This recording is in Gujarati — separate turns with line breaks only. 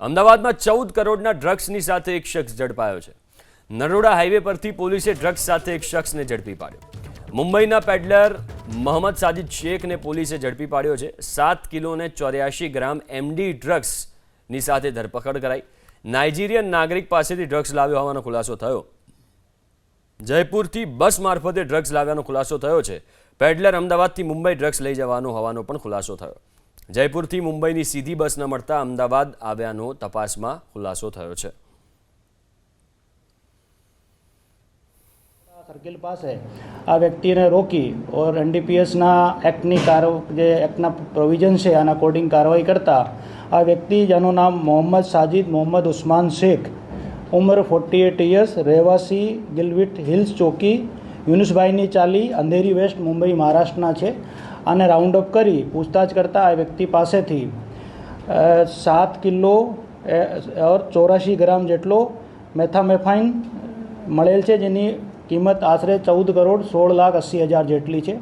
અમદાવાદમાં 14 કરોડના ડ્રગ્સની સાથે એક શખ્સ ઝડપાયો છે। નરોડા હાઈવે પરથી પોલીસે ડ્રગ્સ સાથે એક શખ્સને ઝડપી પાડ્યો। મુંબઈના પેડલર મોહમ્મદ સાજિદ શેખને પોલીસે ઝડપી પાડ્યો છે। 7 કિલો અને 84 ગ્રામ એમડી ડ્રગ્સની સાથે ધરપકડ કરાઈ। નાઇજીરિયન નાગરિક પાસેથી ડ્રગ્સ લાવ્યો હોવાનો ખુલાસો થયો। જયપુરથી બસ મારફતે ડ્રગ્સ લાવ્યાનો ખુલાસો થયો છે। પેડલર અમદાવાદથી મુંબઈ ડ્રગ્સ લઈ જવાનો હોવાનો પણ ખુલાસો થયો। જયપુરથી મુંબઈની સીધી બસ ન મળતા અમદાવાદ આવ્યાનો તપાસમાં ખુલાસો થયો છે।
सर्किल पास है आ व्यक्ति ने रोकी और एनडीपीएस एक्टनी एक्टना प्रोविजन से आना अकॉर्डिंग कार्रवाई करता आ व्यक्ति जेनु नाम मोहम्मद साजिद मोहम्मद उस्मान शेख उम्र 48 ईयर्स રહેવાસી ગિલવિટ હિલ્સ ચોકી યુનુસભાઈની ચાલી અંધેરી વેસ્ટ મુંબઈ મહારાષ્ટ્રના છે। આને રાઉન્ડ અપ કરી પૂછતાછ કરતા આ વ્યક્તિ પાસેથી 7 કિલો और 84 ગ્રામ જેટલો મેથામેફાઇન મળેલ છે, જેની કિંમત આશરે 14 કરોડ 16 લાખ 80 હજાર જેટલી છે।